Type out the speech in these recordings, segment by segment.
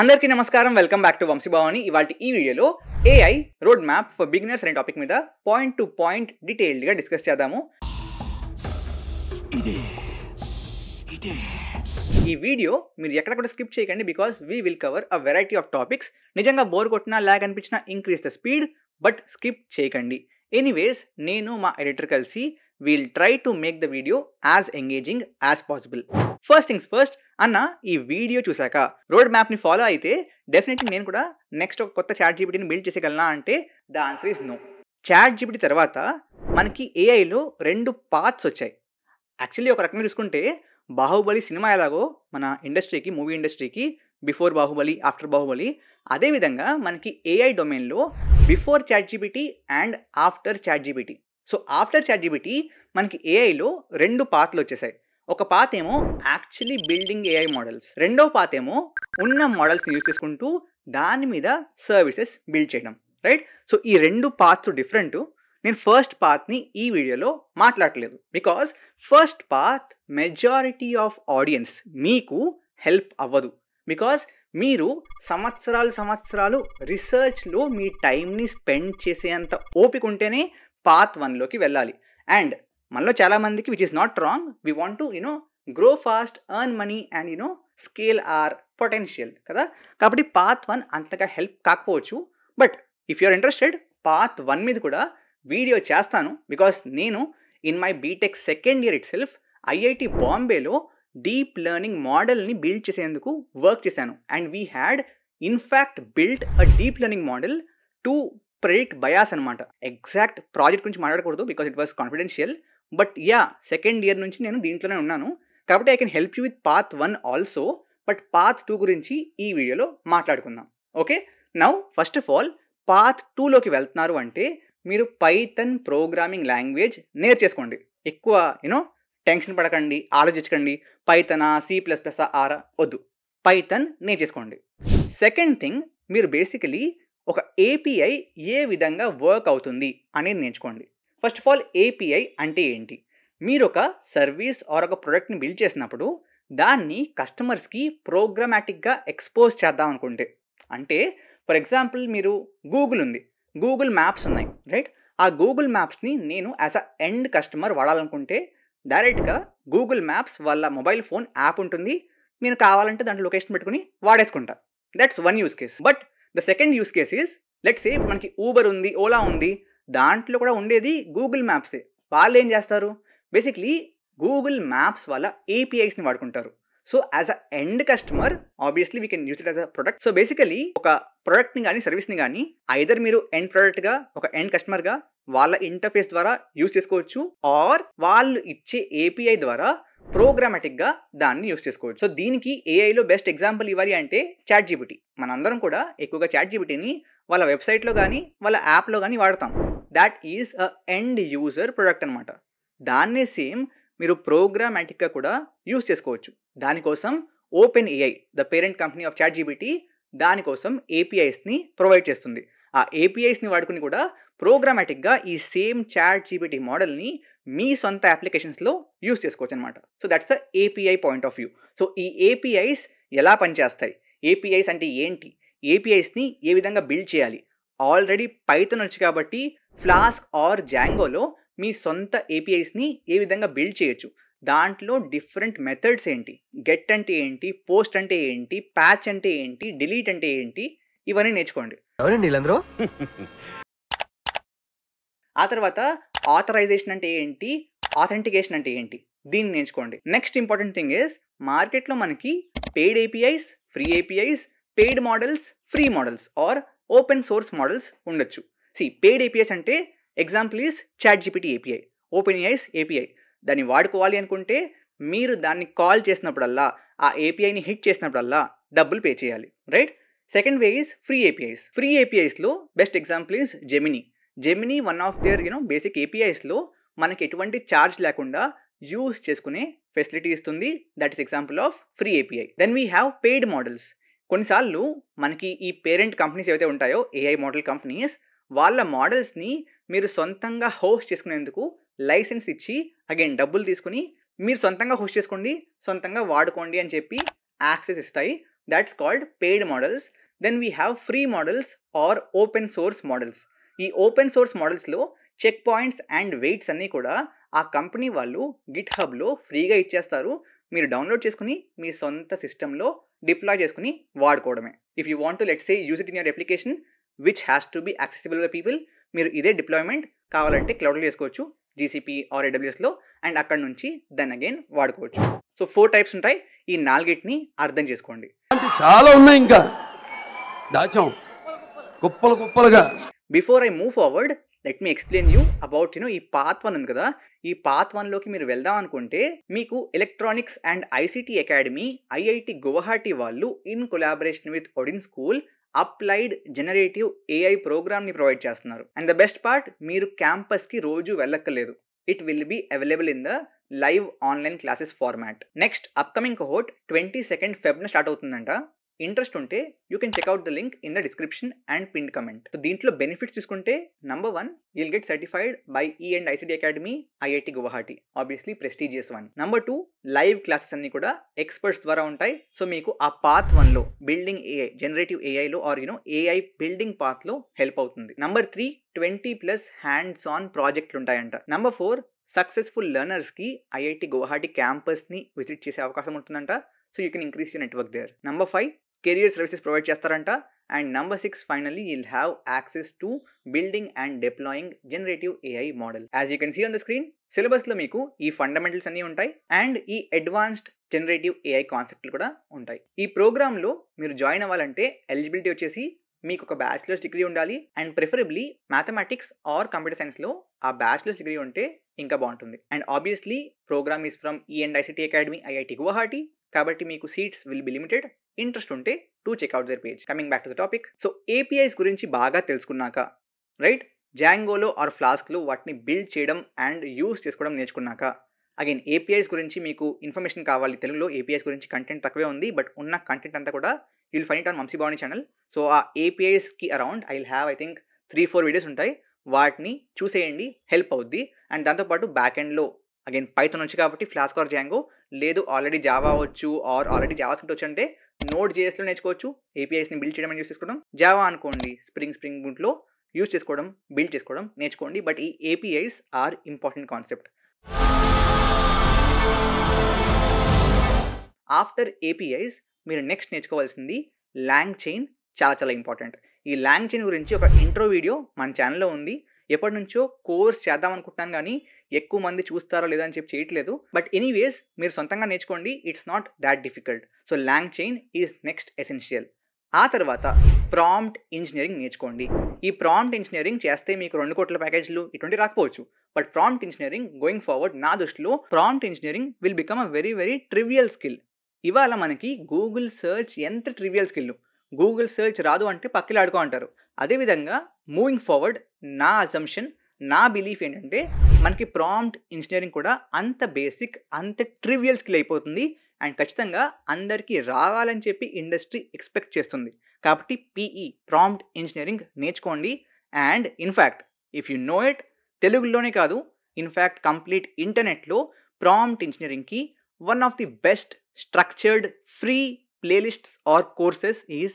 అందరికీ నమస్కారం. Welcome back to Vamshibhavani. ఇవాల్టి ఈ వీడియోలో AI road map for beginners అనే టాపిక్ మీద పాయింట్ టు పాయింట్ డీటెయిల్డ్గా డిస్కస్ చేద్దాము. ఈ వీడియో మీరు ఎక్కడ కూడా స్కిప్ చేయకండి, because we will cover a variety of topics. నిజంగా బోర్ కొట్టినా, ల్యాగ్ అనిపించినా increase the speed, but skip చేయకండి. ఎనీవేస్, నేను మా ఎడిటర్ కలిసి we'll try to make the video as engaging as possible. First things first అన్న, ఈ వీడియో చూసాక రోడ్ మ్యాప్ని ఫాలో అయితే డెఫినెట్లీ నేను కూడా నెక్స్ట్ ఒక కొత్త చాట్ జీపీటీని బిల్డ్ చేసేయగలనా అంటే the answer is no. ChatGPT తర్వాత మనకి ఏఐలో 2 పార్ట్స్ వచ్చాయి. యాక్చువల్లీ ఒక రకంగా చూసుకుంటే బాహుబలి సినిమా ఎలాగో మన ఇండస్ట్రీకి, మూవీ ఇండస్ట్రీకి బిఫోర్ బాహుబలి, ఆఫ్టర్ బాహుబలి, అదేవిధంగా మనకి ఏఐ డొమైన్లో before ChatGPT and after ChatGPT. So after ChatGPT మనకి ఏఐలో 2 పార్ట్లు వచ్చేసాయి. ఒక పాత్ ఏమో యాక్చువల్లీ బిల్డింగ్ ఏఐ మోడల్స్, రెండో పాత్ ఏమో ఉన్న మోడల్స్ని యూజ్ చేసుకుంటూ దాని మీద సర్వీసెస్ బిల్డ్ చేయడం, రైట్? సో ఈ 2 పార్ట్స్ డిఫరెంట్. నేను ఫస్ట్ పార్ట్ని ఈ వీడియోలో మాట్లాడలేదు, because first part majority of audience మీకు హెల్ప్ అవ్వదు. బికాస్ మీరు సంవత్సరాలు రీసెర్చ్లో మీ టైంని స్పెండ్ చేసేంత ఓపిక ఉంటేనే పార్ట్ 1లోకి వెళ్ళాలి. అండ్ మనలో చాలామందికి, which is not wrong, we want to grow fast, earn money and scale or potential కదా. కాబట్టి పార్ట్ 1 అంతగా హెల్ప్ కాకపోవచ్చు, but if you're interested part 1 మీద కూడా వీడియో చేస్తాను. బికాస్ నేను in my BTech second year itself IIT బాంబేలో deep learning మోడల్ని బిల్డ్ చేసేందుకు వర్క్ చేశాను. And we had in fact build a deep learning model to predict bias అనమాట. Exact project గురించి మాట్లాడకూడదు because it was confidential, but yeah, second year నుంచి నేను దీంట్లోనే ఉన్నాను. కాబట్టి I can help you with part 1 also, but part 2 గురించి ఈ వీడియోలో మాట్లాడుకుందాం. Okay, now first of all part 2లోకి వెళ్తున్నారు అంటే మీరు పైథన్ ప్రోగ్రామింగ్ లాంగ్వేజ్ నేర్చేసుకోండి. ఎక్కువ టెన్షన్ పడకండి, ఆలోచించకండి పైథనా, C++, ఆర్ వద్దు, పైథన్ నేర్చేసుకోండి. సెకండ్ థింగ్, మీరు బేసికలీ ఒక ఏపీఐ ఏ విధంగా వర్క్ అవుతుంది అనేది నేర్చుకోండి. ఫస్ట్ ఆఫ్ ఆల్ ఏపీఐ అంటే ఏంటి? మీరు ఒక సర్వీస్ ఆర్ ఒక ప్రోడక్ట్ని బిల్డ్ చేసినప్పుడు దాన్ని కస్టమర్స్కి ప్రోగ్రామాటిక్గా ఎక్స్పోజ్ చేద్దాం అనుకుంటే, అంటే ఫర్ ఎగ్జాంపుల్ మీరు గూగుల్ ఉంది, గూగుల్ మ్యాప్స్ ఉన్నాయి, రైట్? ఆ గూగుల్ మ్యాప్స్ని నేను యాజ్ అ ఎండ్ కస్టమర్ వాడాలనుకుంటే డైరెక్ట్గా గూగుల్ మ్యాప్స్ వాళ్ళ మొబైల్ ఫోన్ యాప్ ఉంటుంది, నేను కావాలంటే దాంట్లో లొకేషన్ పెట్టుకుని వాడేసుకుంటా. That's one use case. But the second use case is, let's say ఇప్పుడు మనకి ఊబర్ ఉంది, ఓలా ఉంది, దాంట్లో కూడా ఉండేది గూగుల్ మ్యాప్సే. వాళ్ళు ఏం చేస్తారు? బేసిక్లీ గూగుల్ మ్యాప్స్ వాళ్ళ ఏపీఐస్ని వాడుకుంటారు. So as a end customer obviously we can use it as a product. So basically ఒక ప్రోడక్ట్ని కానీ సర్వీస్ని కానీ ఐదర్ మీరు ఎండ్ ప్రోడక్ట్గా, ఒక ఎండ్ కస్టమర్గా వాళ్ళ ఇంటర్ఫేస్ ద్వారా యూస్ చేసుకోవచ్చు, ఆర్ వాళ్ళు ఇచ్చే ఏపీఐ ద్వారా ప్రోగ్రామాటిక్గా దాన్ని యూస్ చేసుకోవచ్చు. సో దీనికి ఏఐలో బెస్ట్ ఎగ్జాంపుల్ ఇవ్వాలి అంటే చాట్ జీపీటీ. మనందరం కూడా ఎక్కువగా చాట్ జీపీటీని వాళ్ళ వెబ్సైట్లో కానీ వాళ్ళ యాప్లో కానీ వాడతాం. That is a end user product అనమాట. దాన్నే సేమ్ మీరు ప్రోగ్రామాటిక్గా కూడా యూస్ చేసుకోవచ్చు. దానికోసం open AI, the parent company of ChatGPT, దానికోసం ఏపీఐస్ని ప్రొవైడ్ చేస్తుంది. ఆ ఏపీఐస్ని వాడుకుని కూడా ప్రోగ్రామాటిక్గా ఈ సేమ్ చాట్ జీపీటీ మోడల్ని మీ సొంత అప్లికేషన్స్లో యూస్ చేసుకోవచ్చు అనమాట. So that's the API point of view. So ఈ ఏపీఐస్ ఎలా పనిచేస్తాయి, ఏపీఐస్ అంటే ఏంటి, ఏపీఐస్ని ఏ విధంగా బిల్డ్ చేయాలి? ఆల్రెడీ పైథాన్ వచ్చు కాబట్టి ఫ్లాస్క్ ఆర్ జాంగోలో మీ సొంత ఏపీఐస్ని ఏ విధంగా బిల్డ్ చేయొచ్చు, దాంట్లో డిఫరెంట్ మెథడ్స్ ఏంటి, గెట్ అంటే ఏంటి, పోస్ట్ అంటే ఏంటి, ప్యాచ్ అంటే ఏంటి, డిలీట్ అంటే ఏంటి, ఇవన్నీ నేర్చుకోండి. ఆ తర్వాత ఆథరైజేషన్ అంటే ఏంటి, ఆథెంటికేషన్ అంటే ఏంటి, దీన్ని నేర్చుకోండి. నెక్స్ట్ ఇంపార్టెంట్ థింగ్ ఇస్, మార్కెట్లో మనకి paid APIs, free APIs, paid models, free models or open source models ఉండొచ్చు. పెయిడ్ ఏపీఐస్ అంటే example is ChatGPT API, open AI's API. దాన్ని వాడుకోవాలి అనుకుంటే మీరు దాన్ని కాల్ చేసినప్పుడల్లా, ఆ ఏపీఐని హిట్ చేసినప్పుడల్లా డబ్బులు పే చేయాలి, right? Second way is free APIs. Free ఏపీఐస్లో best example is Gemini one of their basic ఏపీఐస్లో మనకి ఎటువంటి ఛార్జ్ లేకుండా యూస్ చేసుకునే ఫెసిలిటీ ఇస్తుంది. That is example of free API. Then we have paid models. కొన్నిసార్లు మనకి ఈ పేరెంట్ కంపెనీస్ ఏవైతే ఉంటాయో, ఏఐ మోడల్ కంపెనీస్, వాళ్ళ మోడల్స్ని మీరు సొంతంగా హోస్ట్ చేసుకునేందుకు లైసెన్స్ ఇచ్చి అగైన్ డబ్బులు తీసుకుని మీరు సొంతంగా హోస్ట్ చేసుకోండి, సొంతంగా వాడుకోండి అని చెప్పి యాక్సెస్ ఇస్తాయి. That's called paid models. Then we have free models or open source models. ఈ ఓపెన్ సోర్స్ మోడల్స్లో చెక్ పాయింట్స్ అండ్ వెయిట్స్ అన్నీ కూడా ఆ కంపెనీ వాళ్ళు గిట్ హబ్లో ఫ్రీగా ఇచ్చేస్తారు. మీరు డౌన్లోడ్ చేసుకుని మీ సొంత సిస్టంలో డిప్లాయ్ చేసుకుని వాడుకోవడమే. If you want to let's say use it in your application which has to be accessible by people, మీరు ఇదే డిప్లాయ్మెంట్ కావాలంటే క్లౌడ్లో చేసుకోవచ్చు, జీసీపీ ఆర్ ఏడబ్ల్యూఎస్లో, అండ్ అక్కడ నుంచి దెన్ అగైన్ వాడుకోవచ్చు. సో 4 టైప్స్ ఉంటాయి. ఈ 4ని అర్థం చేసుకోండి. చాలా ఉన్నాయి, ఇంకా దాచాం కుప్పలు కుప్పలుగా. Before I move forward let me explain you about ఈ పాత్ 1 ఉంది కదా. ఈ పాత్ 1లోకి మీరు వెళ్దాం అనుకుంటే మీకు electronics and ICT academy IIT Guwahati వాళ్ళు in collaboration with Odin school applied generative AI ప్రోగ్రామ్ని ప్రొవైడ్ చేస్తున్నారు. అండ్ ద బెస్ట్ పార్ట్, మీరు క్యాంపస్కి రోజు వెళ్ళక్కర్లేదు. It will be available in the live online classes format. Next upcoming cohort 22nd February start అవుతుందంట. Interest ఉంటే you can check out the link in the description and pin comment. So దీంట్లో benefits చూసుకుంటే number 1, you'll get certified by E&ICT Academy, IIT Guwahati, obviously prestigious one. Number 2, live classes అన్ని కూడా experts ద్వారా ఉంటాయి. So మీకు ఆ path 1లో building AI, generative ఏఐలో ఆర్ ఏఐ బిల్డింగ్ పాత్లో హెల్ప్ అవుతుంది. నంబర్ 3, 20+ హ్యాండ్స్ ఆన్ ప్రాజెక్టులు ఉంటాయంట. నంబర్ 4, సక్సెస్ఫుల్ లెర్నర్స్కి ఐఐటి గువాహటి క్యాంపస్ని విజిట్ చేసే అవకాశం ఉంటుందంట. So you can increase your network there. Number 5, career services provide చేస్తారంట. And number 6, finally you'll have access to building and deploying generative AI model. As you can see on the screen, సిలబస్లో మీకు ఈ fundamentals అన్నీ ఉంటాయి and ఈ advanced generative AI కాన్సెప్ట్లు కూడా ఉంటాయి. ఈ ప్రోగ్రాంలో మీరు జాయిన్ అవ్వాలంటే ఎలిజిబిలిటీ వచ్చేసి మీకు ఒక బ్యాచిలర్స్ డిగ్రీ ఉండాలి and preferably mathematics or computer సైన్స్లో ఆ బ్యాచిలర్స్ డిగ్రీ ఉంటే ఇంకా బాగుంటుంది. And obviously program is from E&ICT Academy, IIT Guwahati, కాబట్టి మీకు seats will be limited. Interest ఉంటే to check out their page. Coming back to the topic. So APIs గురించి బాగా తెలుసుకున్నాక, రైట్, జాంగోలో ఆర్ ఫ్లాస్క్లో వాటిని బిల్డ్ చేయడం అండ్ యూస్ చేసుకోవడం నేర్చుకున్నాక, అగైన్ ఏపీఐస్ గురించి మీకు ఇన్ఫర్మేషన్ కావాలి. తెలుగులో ఏపీఐస్ గురించి కంటెంట్ తక్కువే ఉంది, బట్ ఉన్న కంటెంట్ అంతా కూడా you'll find it on Vamshi Bhavani channel. So ఆ ఏపీఐస్కి around I will have I think 3-4 videos ఉంటాయి. వాటిని చూసేయండి, హెల్ప్ అవుద్ది. అండ్ దాంతోపాటు బ్యాక్ ఎండ్లో అగైన్ పైథాన్ వచ్చి కాబట్టి ఫ్లాస్క్ ఆర్ జాంగో, లేదు ఆల్రెడీ జావా వచ్చు ఆర్ ఆల్రెడీ జావా స్క్రిప్ట్ వచ్చు అంటే నోడ్ జేఎస్లో నేర్చుకోవచ్చు. ఏపీఐస్ని బిల్డ్ చేయడం అని యూస్ చేసుకోవడం. జావా అనుకోండి, స్ప్రింగ్ బూట్లో యూస్ చేసుకోవడం, బిల్డ్ చేసుకోవడం నేర్చుకోండి. బట్ ఈ APIs are important concept. After APIs మీరు నెక్స్ట్ నేర్చుకోవాల్సింది లాంగ్ చైన్. చాలా ఇంపార్టెంట్. ఈ లాంగ్ చైన్ గురించి ఒక ఇంట్రో వీడియో మన ఛానల్లో ఉంది. ఎప్పటి నుంచో కోర్స్ చేద్దాం అనుకుంటున్నాను, కానీ ఎక్కువ మంది చూస్తారో లేదో అని చెప్పి చేయట్లేదు. బట్ ఎనీవేస్ మీరు సొంతంగా నేర్చుకోండి, it's not that difficult. So long chain is next essential. ఆ తర్వాత ప్రాంప్ట్ ఇంజనీరింగ్ నేర్చుకోండి. ఈ ప్రాంప్ట్ ఇంజనీరింగ్ చేస్తే మీకు 2 కోట్ల ప్యాకేజ్లు ఇటువంటి రాకపోవచ్చు. But prompt engineering going forward నా దృష్టిలో prompt engineering will become a very very trivial skill. ఇవాళ మనకి గూగుల్ సర్చ్ ఎంత ట్రివియల్ స్కిల్. గూగుల్ సర్చ్ రాదు అంటే పక్కలు ఆడుకో అంటారు. అదేవిధంగా మూవింగ్ ఫార్వర్డ్ నా అజంప్షన్, నా బిలీఫ్ ఏంటంటే మనకి ప్రాంప్ట్ ఇంజనీరింగ్ కూడా అంత బేసిక్, అంత ట్రివియల్ స్కిల్ అయిపోతుంది. అండ్ ఖచ్చితంగా అందరికీ రావాలని చెప్పి ఇండస్ట్రీ ఎక్స్పెక్ట్ చేస్తుంది. కాబట్టి పీఈ ప్రాంప్ట్ ఇంజనీరింగ్ నేర్చుకోండి. And in fact if you know it, తెలుగులోనే కాదు, ఇన్ఫ్యాక్ట్ కంప్లీట్ ఇంటర్నెట్లో ప్రాంప్ట్ ఇంజనీరింగ్కి one of the best structured free playlists or courses is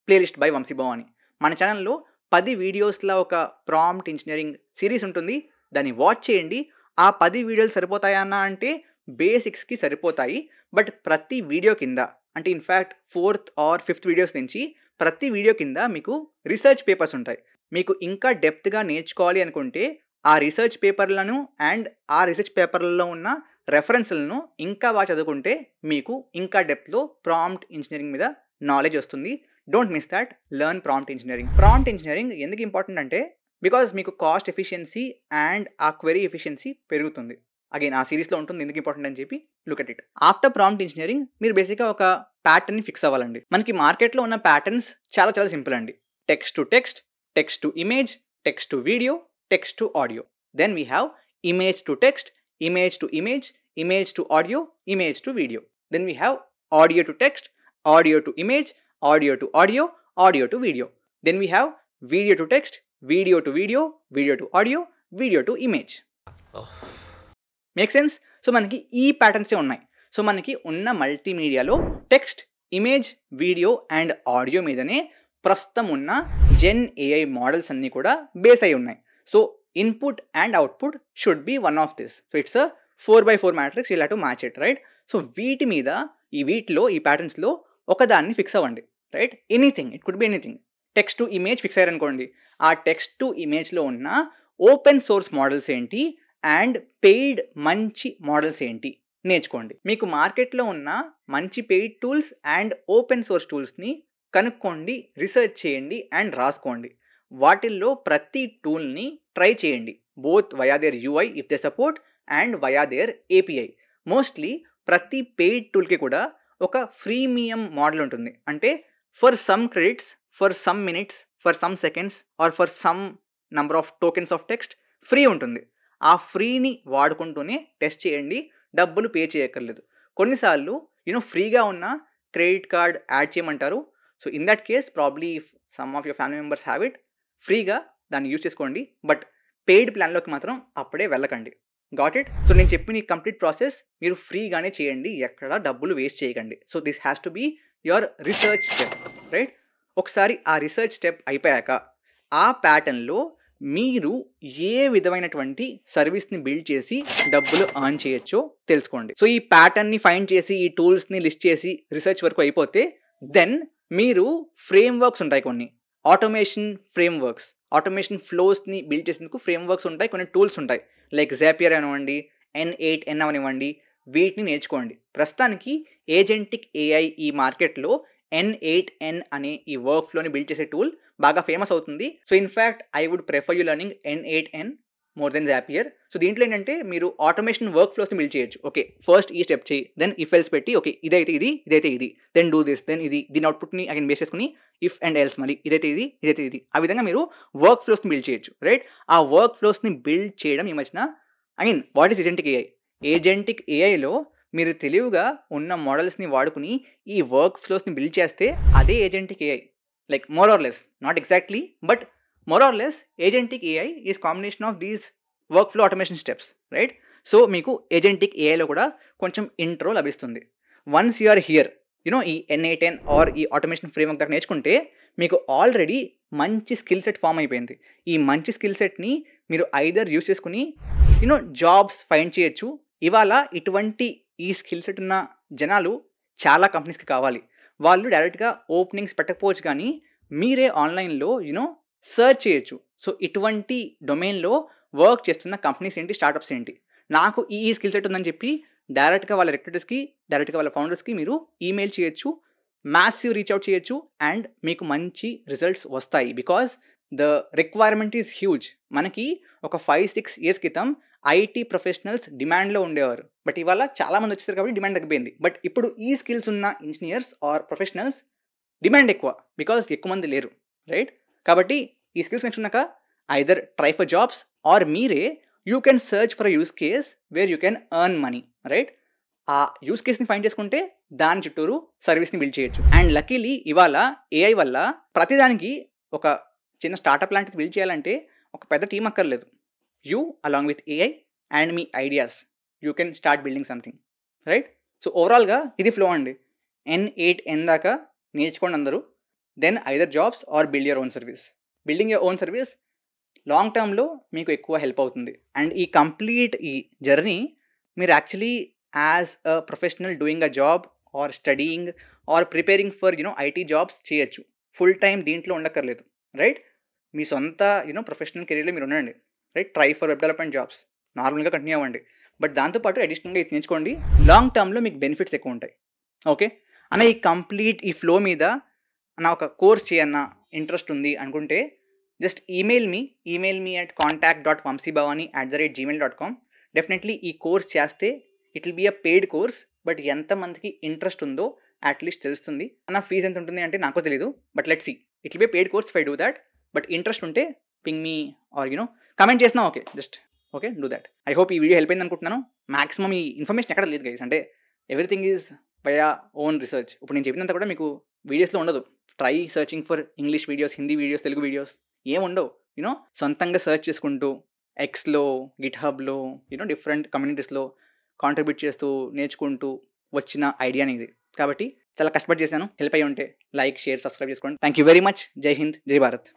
playlist by Vamshi Bhavani. మన ఛానల్లో 10 వీడియోస్లో ఒక ప్రాంప్ట్ ఇంజనీరింగ్ సిరీస్ ఉంటుంది, దాన్ని వాచ్ చేయండి. ఆ 10 వీడియోలు సరిపోతాయన్నా అంటే బేసిక్స్కి సరిపోతాయి. బట్ ప్రతి వీడియో కింద, అంటే in fact 4th or 5th videos నుంచి ప్రతి వీడియో కింద మీకు రీసెర్చ్ పేపర్స్ ఉంటాయి. మీకు ఇంకా డెప్త్గా నేర్చుకోవాలి అనుకుంటే ఆ రీసెర్చ్ పేపర్లను అండ్ ఆ రీసెర్చ్ పేపర్లలో ఉన్న రెఫరెన్స్లను ఇంకా బాగా చదువుకుంటే మీకు ఇంకా డెప్త్లో ప్రాంప్ట్ ఇంజనీరింగ్ మీద నాలెడ్జ్ వస్తుంది. Don't miss that. Learn prompt engineering. Prompt engineering ఎందుకు ఇంపార్టెంట్ అంటే బికాజ్ మీకు కాస్ట్ ఎఫిషియన్సీ అండ్ ఆ క్వెరీ ఎఫిషియన్సీ పెరుగుతుంది. అగైన్ ఆ సిరీస్లో ఉంటుంది ఎందుకు ఇంపార్టెంట్ అని చెప్పి look at it. After prompt engineering మీరు బేసిక్గా ఒక ప్యాటర్న్ని ఫిక్స్ అవ్వాలండి. మనకి మార్కెట్లో ఉన్న ప్యాటర్న్స్ చాలా సింపుల్ అండి. Text to text, text to image, text to video, text to audio. Then we have image to text, image to image, image to audio, image to video. Then we have audio to text, audio to image, audio to audio, audio to video. Then we have video to text, video to video, video to audio, video to image. Make sense? So మనకి ఈ ప్యాటర్న్సే ఉన్నాయి. So మనకి ఉన్న మల్టీమీడియాలో text, image, video and audio మీదనే ప్రస్తుతం ఉన్న జెన్ ఏఐ మోడల్స్ అన్నీ కూడా బేస్ అయి ఉన్నాయి. So input and output should be one of this. So it's a 4x4 matrix, you have to match it, right? So వీటిలో ఈ ప్యాటర్న్స్లో ఒకదాన్ని ఫిక్స్ అవ్వండి, right? Anything, it could be anything. Text to image fix అయ్యారనుకోండి, ఆ text to ఇమేజ్లో ఉన్న open source models ఏంటి అండ్ పెయిడ్ మంచి మోడల్స్ ఏంటి నేర్చుకోండి. మీకు మార్కెట్లో ఉన్న మంచి paid tools and open source టూల్స్ని కనుక్కోండి, రీసెర్చ్ చేయండి అండ్ రాసుకోండి. వాటిల్లో ప్రతి టూల్ని ట్రై చేయండి, both via their UI if they support and via their API. Mostly ప్రతి పెయిడ్ టూల్కి కూడా ఒక ఫ్రీమియం మోడల్ ఉంటుంది. అంటే for some credits, for some minutes, for some seconds or for some number of tokens of text free ఉంటుంది. ఆ ఫ్రీని వాడుకుంటూనే test చేయండి, డబ్బులు పే చేయక్కర్లేదు. కొన్నిసార్లు ఫ్రీగా ఉన్న క్రెడిట్ కార్డ్ యాడ్ చేయమంటారు. So in that case probably if some of your family members have it, ఫ్రీగా దాన్ని యూజ్ చేసుకోండి. బట్ పెయిడ్ ప్లాన్లోకి మాత్రం అప్పుడే వెళ్ళకండి. Got it? సో నేను చెప్పిన ఈ కంప్లీట్ ప్రాసెస్ మీరు ఫ్రీగానే చేయండి, ఎక్కడ డబ్బులు వేస్ట్ చేయకండి. So this has to be your research step, right? ఒకసారి ఆ రీసెర్చ్ స్టెప్ అయిపోయాక ఆ ప్యాటర్న్లో మీరు ఏ విధమైనటువంటి సర్వీస్ని బిల్డ్ చేసి డబ్బులు ఎర్న్ చేయొచ్చో తెలుసుకోండి. సో ఈ ప్యాటర్న్ని ఫైండ్ చేసి, ఈ టూల్స్ని లిస్ట్ చేసి రీసెర్చ్ వరకు అయిపోతే దెన్ మీరు ఫ్రేమ్వర్క్స్ ఉంటాయి, కొన్ని ఆటోమేషన్ ఫ్రేమ్వర్క్స్, ఆటోమేషన్ ఫ్లోస్ని బిల్డ్ చేసేందుకు ఫ్రేమ్వర్క్స్ ఉంటాయి, కొన్ని టూల్స్ ఉంటాయి. లైక్ జాపియర్ అనివ్వండి, N8N అవనివ్వండి, వీటిని నేర్చుకోండి. ప్రస్తుతానికి ఏజెంటిక్ ఏఐ ఈ మార్కెట్లో N8N అనే ఈ వర్క్ ఫ్లోని బిల్డ్ చేసే టూల్ బాగా ఫేమస్ అవుతుంది. So in fact I would prefer you learning N8N more than Zapier. So దీంట్లో ఏంటంటే మీరు ఆటోమేషన్ వర్క్ ఫ్లోస్ని బిల్డ్ చేయొచ్చు. ఓకే, ఫస్ట్ ఈ స్టెప్ చేయి, దెన్ ఇఫ్ ఎల్స్ పెట్టి, ఓకే ఇదైతే ఇది, ఇదైతే ఇది, దెన్ డూ దిస్, దెన్ ఇది, దీని అవుట్పుట్ని అగైన్ బేస్ చేసుకుని ఇఫ్ అండ్ ఎల్స్, మళ్ళీ ఇదైతే ఇది, ఇదైతే ఇది, ఆ విధంగా మీరు వర్క్ ఫ్లోస్ని బిల్డ్ చేయొచ్చు, రైట్? ఆ వర్క్ ఫ్లోస్ని బిల్డ్ చేయడం ఈ మధ్యన again what is agentic AI? Agentic ఏఐలో మీరు తెలివిగా ఉన్న మోడల్స్ని వాడుకుని ఈ వర్క్ ఫ్లోస్ని బిల్డ్ చేస్తే అదే agentic AI. Like more or less, not exactly but more or less agentic AI is combination of these work flow automation steps, right? So మీకు ఏజెంటిక్ ఏఐలో కూడా కొంచెం ఇంట్రో లభిస్తుంది. వన్స్ యు ఆర్ హియర్, ఈ N8N are ఈ automation framework దాకా నేర్చుకుంటే మీకు already మంచి స్కిల్ సెట్ ఫామ్ అయిపోయింది. ఈ మంచి స్కిల్ సెట్ని మీరు ఐదర్ యూస్ చేసుకుని జాబ్స్ ఫైండ్ చేయొచ్చు. ఇవాళ ఇటువంటి ఈ స్కిల్ సెట్ ఉన్న జనాలు చాలా కంపెనీస్కి కావాలి. వాళ్ళు డైరెక్ట్గా ఓపెనింగ్స్ పెట్టకపోవచ్చు, కానీ మీరే ఆన్లైన్లో సర్చ్ చేయొచ్చు. సో ఇటువంటి డొమైన్లో వర్క్ చేస్తున్న కంపెనీస్ ఏంటి, స్టార్టప్స్ ఏంటి, నాకు ఈ స్కిల్ సెట్ ఉందని చెప్పి డైరెక్ట్గా వాళ్ళ రిక్రూటర్స్కి, డైరెక్ట్గా వాళ్ళ ఫౌండర్స్కి మీరు ఈమెయిల్ చేయొచ్చు, మ్యాసివ్ రీచ్ అవుట్ చేయొచ్చు అండ్ మీకు మంచి రిజల్ట్స్ వస్తాయి. Because the requirement is huge. మనకి ఒక 5-6 years క్రితం ఐటీ ప్రొఫెషనల్స్ డిమాండ్లో ఉండేవారు, బట్ ఇవాళ చాలామంది వచ్చేసారు కాబట్టి డిమాండ్ తగ్గిపోయింది. బట్ ఇప్పుడు ఈ స్కిల్స్ ఉన్న ఇంజనీర్స్ ఆర్ ప్రొఫెషనల్స్ డిమాండ్ ఎక్కువ, బికాజ్ ఎక్కువ మంది లేరు, రైట్? కాబట్టి ఈ స్కిల్స్ నేర్చుకున్నాక either try for jobs or మీరే you can search for use case where you can earn money, right? ఆ యూస్ కేస్ని ఫైండ్ చేసుకుంటే దాని చుట్టూరు సర్వీస్ని బిల్డ్ చేయొచ్చు. అండ్ లక్కీలీ ఇవాళ ఏఐ వల్ల ప్రతిదానికి ఒక చిన్న స్టార్టప్ లాంటిది బిల్డ్ చేయాలంటే ఒక పెద్ద టీం అక్కర్లేదు. You along with AI and మీ ideas you can start building something, right? So ఓవరాల్గా ఇది ఫ్లో అండి. N8N దాకా నేర్చుకోండి అందరూ, then either jobs or build your own service. Building your own service long టర్మ్లో మీకు ఎక్కువ హెల్ప్ అవుతుంది. అండ్ ఈ కంప్లీట్ ఈ జర్నీ మీరు actually as a professional doing a job or studying are preparing for IT jobs చేయొచ్చు. Full time దీంట్లో ఉండక్కర్లేదు, right? మీ సొంత ప్రొఫెషనల్ కెరీర్లో మీరు ఉండండి, right? Try for web development jobs, నార్మల్గా కంటిన్యూ అవ్వండి. బట్ దాంతోపాటు అడిషనల్గా ఇది నేర్చుకోండి, లాంగ్ టర్మ్లో మీకు బెనిఫిట్స్ ఎక్కువ ఉంటాయి. ఓకే అన్న, ఈ కంప్లీట్ ఈ ఫ్లో మీద నా ఒక కోర్స్ చేయన్న ఇంట్రెస్ట్ ఉంది అనుకుంటే just email me at contact.vamsibhavani@gmail.com. Definitely ఈ కోర్స్ చేస్తే it will be a paid course, but ఎంతమందికి ఇంట్రెస్ట్ ఉందో అట్లీస్ట్ తెలుస్తుంది. అన్న ఫీజు ఎంత ఉంటుంది అంటే నాకు తెలీదు, but let's see, it will be paid course if I do that. But interest ఉంటే పింగ్ మీ ఆర్ కమెంట్ చేసినా okay, just okay do that. I hope ఈ వీడియో హెల్ప్ అయింది అనుకుంటున్నాను. మాక్సిమం ఈ ఇన్ఫర్మేషన్ ఎక్కడ లేదు గైస్, అంటే everything is by own research. ఇప్పుడు నేను చెప్పినంత కూడా మీకు వీడియోస్లో ఉండదు. Try searching for English videos, Hindi videos, Telugu videos ఏముండవు. సొంతంగా సర్చ్ చేసుకుంటూ ఎక్స్లో, గిట్హబ్లో, డిఫరెంట్ కమ్యూనిటీస్లో కాంట్రిబ్యూట్ చేస్తూ నేర్చుకుంటూ వచ్చిన ఐడియాని ఇది. కాబట్టి చాలా కష్టపడి చేశాను. హెల్ప్ అయ్యి ఉంటే లైక్, షేర్, సబ్స్క్రైబ్ చేసుకోండి. Thank you very much. జై హింద్, జై భారత్.